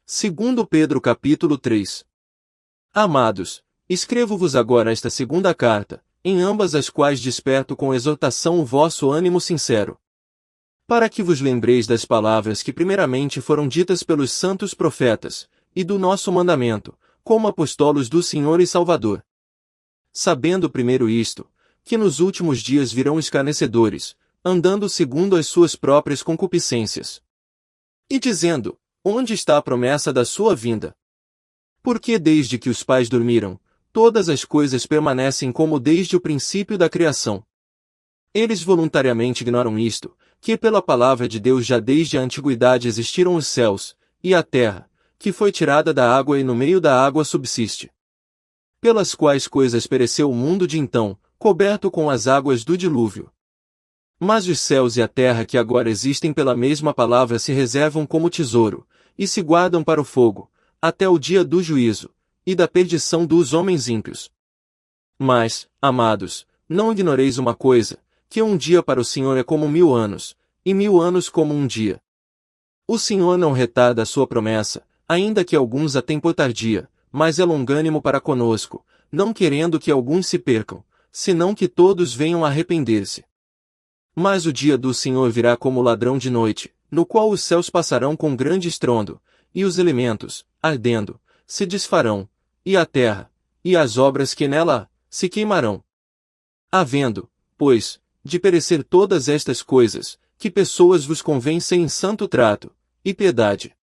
Segundo Pedro capítulo 3. Amados, escrevo-vos agora esta segunda carta, em ambas as quais desperto com exortação o vosso ânimo sincero. Para que vos lembreis das palavras que primeiramente foram ditas pelos santos profetas, e do nosso mandamento, como apostolos do Senhor e Salvador. Sabendo primeiro isto, que nos últimos dias virão escarnecedores, andando segundo as suas próprias concupiscências. E dizendo, onde está a promessa da sua vinda? Porque desde que os pais dormiram, todas as coisas permanecem como desde o princípio da criação. Eles voluntariamente ignoram isto, que pela palavra de Deus já desde a antiguidade existiram os céus, e a terra, que foi tirada da água e no meio da água subsiste. Pelas quais coisas pereceu o mundo de então, coberto com as águas do dilúvio. Mas os céus e a terra que agora existem pela mesma palavra se reservam como tesouro, e se guardam para o fogo, até o dia do juízo, e da perdição dos homens ímpios. Mas, amados, não ignoreis uma coisa, que um dia para o Senhor é como 1000 anos, e 1000 anos como um dia. O Senhor não retarda a sua promessa, ainda que alguns a tenham por tardia, mas é longânimo para conosco, não querendo que alguns se percam, senão que todos venham a arrepender-se. Mas o dia do Senhor virá como ladrão de noite, no qual os céus passarão com grande estrondo, e os elementos, ardendo, se desfarão, e a terra, e as obras que nela há, se queimarão. Havendo, pois, de perecer todas estas coisas, que pessoas vos convencem em santo trato, e piedade.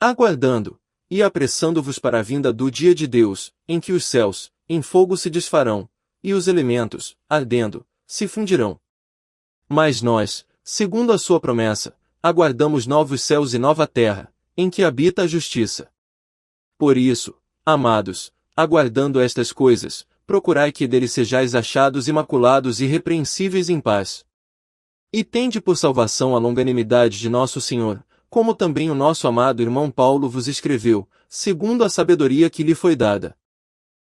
Aguardando, e apressando-vos para a vinda do dia de Deus, em que os céus, em fogo se desfarão, e os elementos, ardendo, se fundirão. Mas nós, segundo a sua promessa, aguardamos novos céus e nova terra, em que habita a justiça. Por isso, amados, aguardando estas coisas, procurai que dele sejais achados imaculados e irrepreensíveis em paz. E tende por salvação a longanimidade de nosso Senhor, como também o nosso amado irmão Paulo vos escreveu, segundo a sabedoria que lhe foi dada.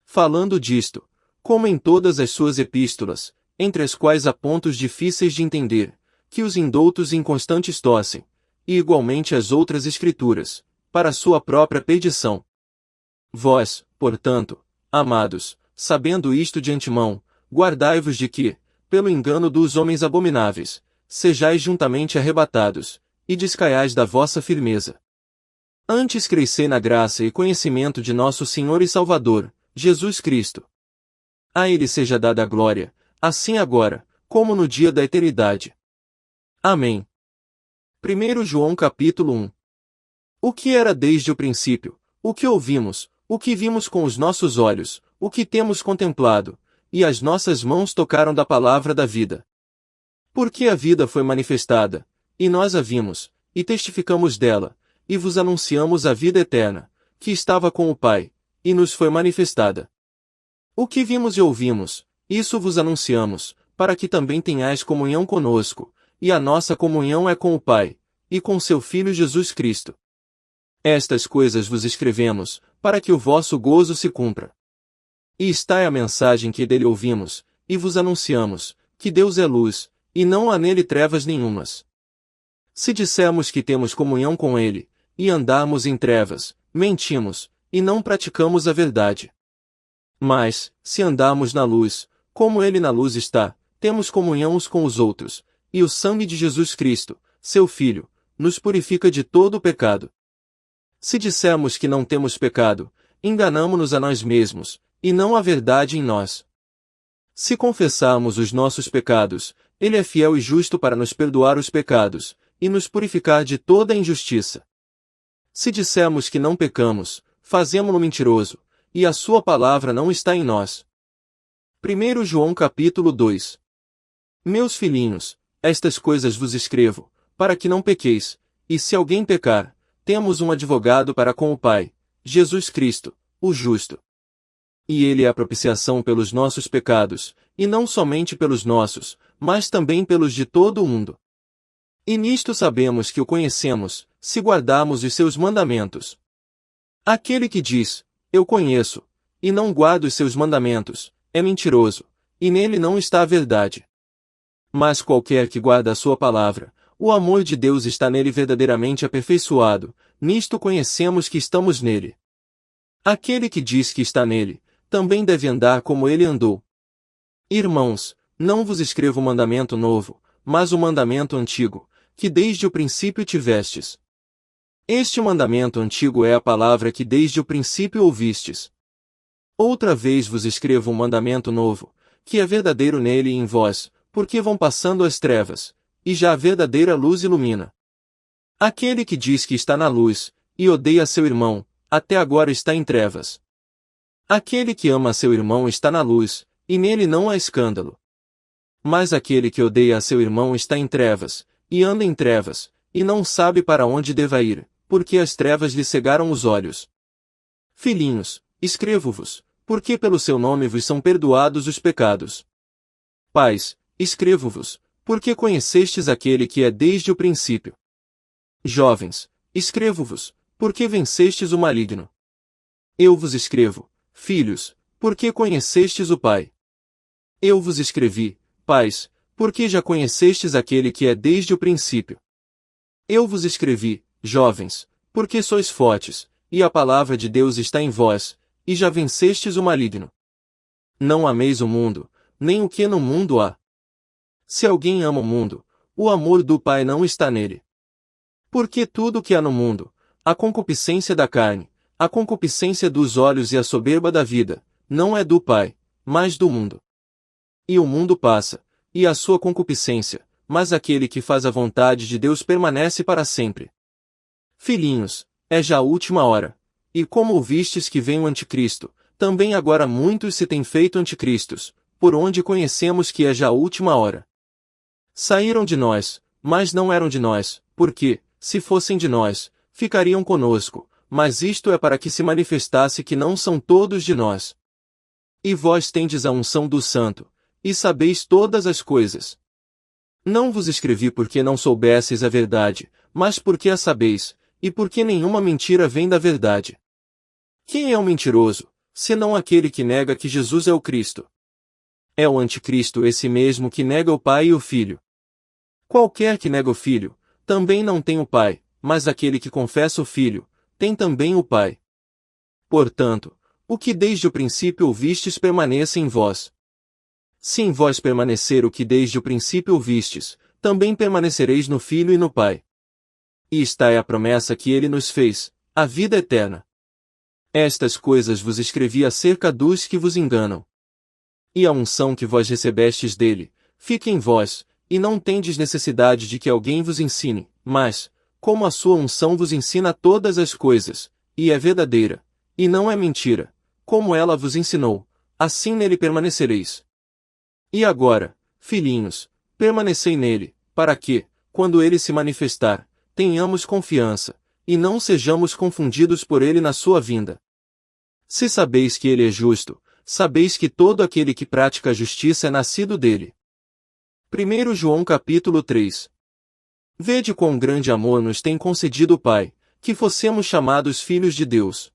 Falando disto, como em todas as suas epístolas, entre as quais há pontos difíceis de entender, que os indoutos e inconstantes torcem, e igualmente as outras escrituras, para sua própria perdição. Vós, portanto, amados, sabendo isto de antemão, guardai-vos de que, pelo engano dos homens abomináveis, sejais juntamente arrebatados, e descaiais da vossa firmeza. Antes crescei na graça e conhecimento de nosso Senhor e Salvador, Jesus Cristo. A Ele seja dada a glória, assim agora, como no dia da eternidade. Amém. 1 João capítulo 1. O que era desde o princípio, o que ouvimos, o que vimos com os nossos olhos, o que temos contemplado, e as nossas mãos tocaram da palavra da vida. Porque a vida foi manifestada, e nós a vimos, e testificamos dela, e vos anunciamos a vida eterna, que estava com o Pai, e nos foi manifestada. O que vimos e ouvimos, isso vos anunciamos, para que também tenhais comunhão conosco, e a nossa comunhão é com o Pai, e com seu Filho Jesus Cristo. Estas coisas vos escrevemos, para que o vosso gozo se cumpra. E está é a mensagem que dele ouvimos, e vos anunciamos, que Deus é luz, e não há nele trevas nenhumas. Se dissermos que temos comunhão com ele, e andarmos em trevas, mentimos, e não praticamos a verdade. Mas, se andarmos na luz, como ele na luz está, temos comunhão uns com os outros, e o sangue de Jesus Cristo, seu Filho, nos purifica de todo o pecado. Se dissermos que não temos pecado, enganamo-nos a nós mesmos, e não há verdade em nós. Se confessarmos os nossos pecados, ele é fiel e justo para nos perdoar os pecados, e nos purificar de toda a injustiça. Se dissermos que não pecamos, fazemo-lo mentiroso, e a sua palavra não está em nós. 1 João capítulo 2. Meus filhinhos, estas coisas vos escrevo, para que não pequeis, e se alguém pecar, temos um advogado para com o Pai, Jesus Cristo, o justo. E ele é a propiciação pelos nossos pecados, e não somente pelos nossos, mas também pelos de todo o mundo. E nisto sabemos que o conhecemos, se guardarmos os seus mandamentos. Aquele que diz, eu conheço, e não guarda os seus mandamentos, é mentiroso, e nele não está a verdade. Mas qualquer que guarda a sua palavra, o amor de Deus está nele verdadeiramente aperfeiçoado, nisto conhecemos que estamos nele. Aquele que diz que está nele, também deve andar como ele andou. Irmãos, não vos escrevo mandamento novo, mas o mandamento antigo, que desde o princípio tivestes. Este mandamento antigo é a palavra que desde o princípio ouvistes. Outra vez vos escrevo um mandamento novo, que é verdadeiro nele e em vós, porque vão passando as trevas, e já a verdadeira luz ilumina. Aquele que diz que está na luz, e odeia seu irmão, até agora está em trevas. Aquele que ama seu irmão está na luz, e nele não há escândalo. Mas aquele que odeia a seu irmão está em trevas, e anda em trevas, e não sabe para onde deva ir, porque as trevas lhe cegaram os olhos. Filhinhos, escrevo-vos, porque pelo seu nome vos são perdoados os pecados. Pais, escrevo-vos, porque conhecestes aquele que é desde o princípio. Jovens, escrevo-vos, porque vencestes o maligno. Eu vos escrevo, filhos, porque conhecestes o Pai. Eu vos escrevi, pais, porque já conhecestes aquele que é desde o princípio. Eu vos escrevi, jovens, porque sois fortes, e a palavra de Deus está em vós, e já vencestes o maligno. Não ameis o mundo, nem o que no mundo há. Se alguém ama o mundo, o amor do Pai não está nele. Porque tudo o que há no mundo, a concupiscência da carne, a concupiscência dos olhos e a soberba da vida, não é do Pai, mas do mundo. E o mundo passa, e a sua concupiscência, mas aquele que faz a vontade de Deus permanece para sempre. Filhinhos, é já a última hora, e como ouvistes que vem o anticristo, também agora muitos se têm feito anticristos, por onde conhecemos que é já a última hora. Saíram de nós, mas não eram de nós, porque, se fossem de nós, ficariam conosco, mas isto é para que se manifestasse que não são todos de nós. E vós tendes a unção do Santo, e sabeis todas as coisas. Não vos escrevi porque não soubesseis a verdade, mas porque a sabeis, e porque nenhuma mentira vem da verdade. Quem é o mentiroso, senão aquele que nega que Jesus é o Cristo? É o anticristo esse mesmo que nega o Pai e o Filho. Qualquer que nega o Filho, também não tem o Pai, mas aquele que confessa o Filho, tem também o Pai. Portanto, o que desde o princípio ouvistes permaneça em vós. Se em vós permanecer o que desde o princípio ouvistes, também permanecereis no Filho e no Pai. E esta é a promessa que ele nos fez, a vida eterna. Estas coisas vos escrevi acerca dos que vos enganam. E a unção que vós recebestes dele, fique em vós, e não tendes necessidade de que alguém vos ensine, mas, como a sua unção vos ensina todas as coisas, e é verdadeira, e não é mentira, como ela vos ensinou, assim nele permanecereis. E agora, filhinhos, permanecei nele, para que, quando ele se manifestar, tenhamos confiança, e não sejamos confundidos por ele na sua vinda. Se sabeis que ele é justo, sabeis que todo aquele que pratica a justiça é nascido dele. 1 João capítulo 3. Vede quão grande amor nos tem concedido o Pai, que fossemos chamados filhos de Deus.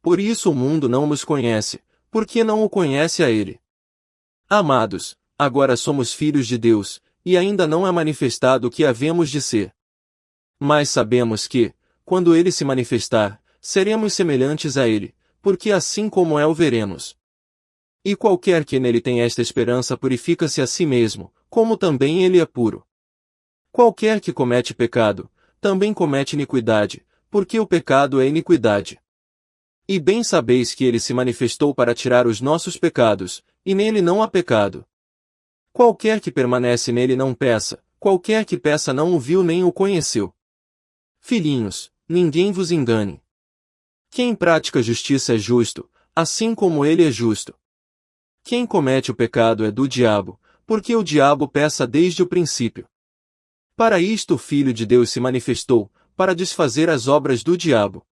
Por isso o mundo não nos conhece, porque não o conhece a ele. Amados, agora somos filhos de Deus, e ainda não é manifestado o que havemos de ser. Mas sabemos que, quando ele se manifestar, seremos semelhantes a ele, porque assim como é o veremos. E qualquer que nele tem esta esperança purifica-se a si mesmo, como também ele é puro. Qualquer que comete pecado, também comete iniquidade, porque o pecado é iniquidade. E bem sabeis que ele se manifestou para tirar os nossos pecados, e nele não há pecado. Qualquer que permanece nele não peça, qualquer que peça não o viu nem o conheceu. Filhinhos, ninguém vos engane. Quem pratica justiça é justo, assim como ele é justo. Quem comete o pecado é do diabo, porque o diabo peca desde o princípio. Para isto o Filho de Deus se manifestou, para desfazer as obras do diabo.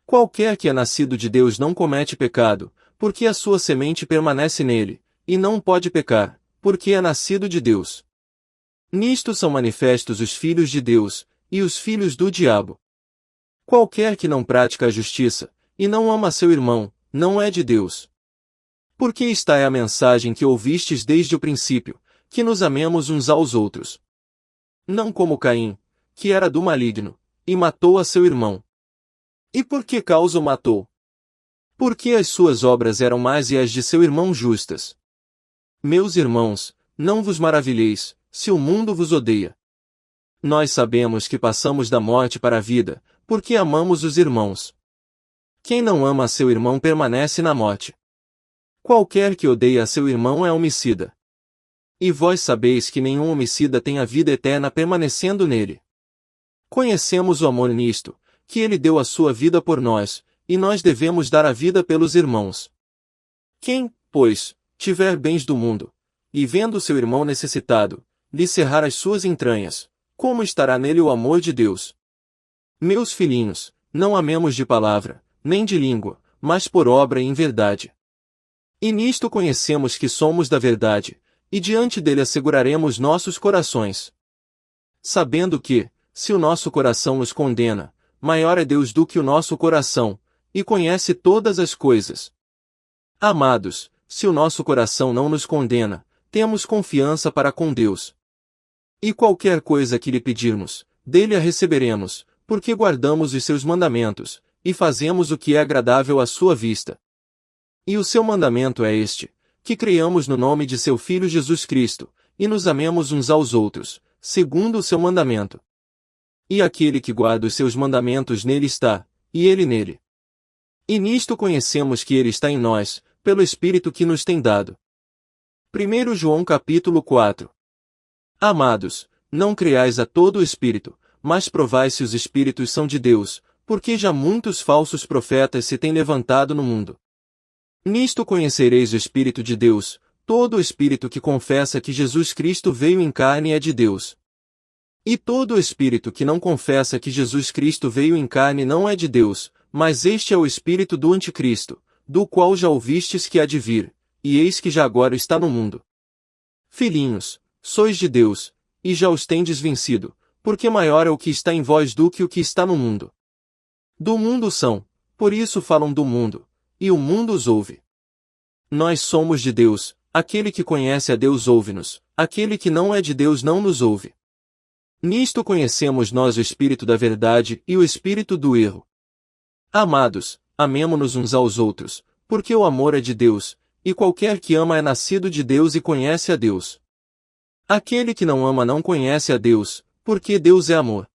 Qualquer que é nascido de Deus não comete pecado, porque a sua semente permanece nele, e não pode pecar, porque é nascido de Deus. Nisto são manifestos os filhos de Deus, e os filhos do diabo. Qualquer que não pratica a justiça, e não ama seu irmão, não é de Deus. Porque esta é a mensagem que ouvistes desde o princípio, que nos amemos uns aos outros. Não como Caim, que era do maligno, e matou a seu irmão. E por que causa o matou? Porque as suas obras eram más e as de seu irmão justas. Meus irmãos, não vos maravilheis, se o mundo vos odeia. Nós sabemos que passamos da morte para a vida, porque amamos os irmãos. Quem não ama a seu irmão permanece na morte. Qualquer que odeia a seu irmão é homicida. E vós sabeis que nenhum homicida tem a vida eterna permanecendo nele. Conhecemos o amor nisto, que ele deu a sua vida por nós, e nós devemos dar a vida pelos irmãos. Quem, pois, tiver bens do mundo, e vendo seu irmão necessitado, lhe cerrar as suas entranhas, como estará nele o amor de Deus? Meus filhinhos, não amemos de palavra, nem de língua, mas por obra e em verdade. E nisto conhecemos que somos da verdade, e diante dele asseguraremos nossos corações. Sabendo que, se o nosso coração nos condena, maior é Deus do que o nosso coração, e conhece todas as coisas. Amados, se o nosso coração não nos condena, temos confiança para com Deus. E qualquer coisa que lhe pedirmos, dele a receberemos, porque guardamos os seus mandamentos, e fazemos o que é agradável à sua vista. E o seu mandamento é este, que creiamos no nome de seu Filho Jesus Cristo, e nos amemos uns aos outros, segundo o seu mandamento. E aquele que guarda os seus mandamentos nele está, e ele nele. E nisto conhecemos que ele está em nós, pelo Espírito que nos tem dado. 1 João capítulo 4. Amados, não creais a todo o Espírito, mas provai se os Espíritos são de Deus, porque já muitos falsos profetas se têm levantado no mundo. Nisto conhecereis o Espírito de Deus, todo o Espírito que confessa que Jesus Cristo veio em carne é de Deus. E todo o Espírito que não confessa que Jesus Cristo veio em carne não é de Deus, mas este é o Espírito do Anticristo, do qual já ouvistes que há de vir, e eis que já agora está no mundo. Filhinhos, sois de Deus, e já os tendes vencido, porque maior é o que está em vós do que o que está no mundo. Do mundo são, por isso falam do mundo, e o mundo os ouve. Nós somos de Deus, aquele que conhece a Deus ouve-nos, aquele que não é de Deus não nos ouve. Nisto conhecemos nós o Espírito da verdade e o Espírito do erro. Amados, amemo-nos uns aos outros, porque o amor é de Deus, e qualquer que ama é nascido de Deus e conhece a Deus. Aquele que não ama não conhece a Deus, porque Deus é amor.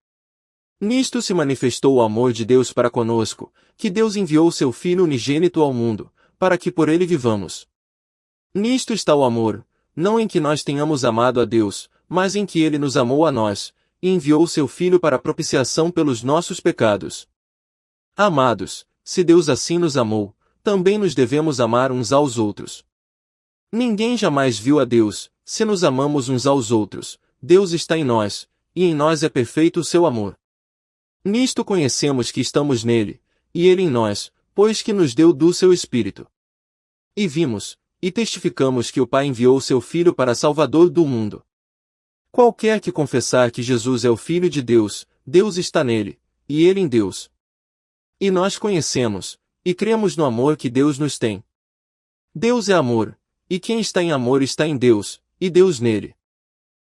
Nisto se manifestou o amor de Deus para conosco, que Deus enviou seu Filho unigênito ao mundo, para que por ele vivamos. Nisto está o amor, não em que nós tenhamos amado a Deus, mas em que ele nos amou a nós, e enviou seu Filho para propiciação pelos nossos pecados. Amados, se Deus assim nos amou, também nos devemos amar uns aos outros. Ninguém jamais viu a Deus, se nos amamos uns aos outros, Deus está em nós, e em nós é perfeito o seu amor. Nisto conhecemos que estamos nele, e ele em nós, pois que nos deu do seu Espírito. E vimos, e testificamos que o Pai enviou seu Filho para Salvador do mundo. Qualquer que confessar que Jesus é o Filho de Deus, Deus está nele, e ele em Deus. E nós conhecemos, e cremos no amor que Deus nos tem. Deus é amor, e quem está em amor está em Deus, e Deus nele.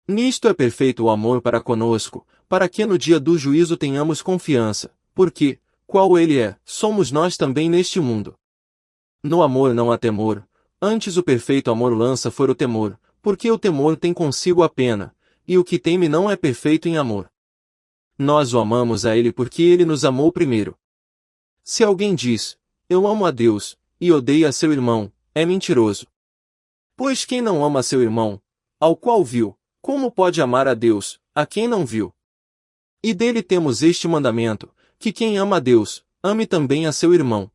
Nisto é perfeito o amor para conosco, para que no dia do juízo tenhamos confiança, porque, qual ele é, somos nós também neste mundo. No amor não há temor, antes o perfeito amor lança fora o temor, porque o temor tem consigo a pena, e o que teme não é perfeito em amor. Nós o amamos a ele porque ele nos amou primeiro. Se alguém diz, eu amo a Deus, e odeia a seu irmão, é mentiroso. Pois quem não ama seu irmão, ao qual viu, como pode amar a Deus, a quem não viu? E dele temos este mandamento, que quem ama a Deus, ame também a seu irmão.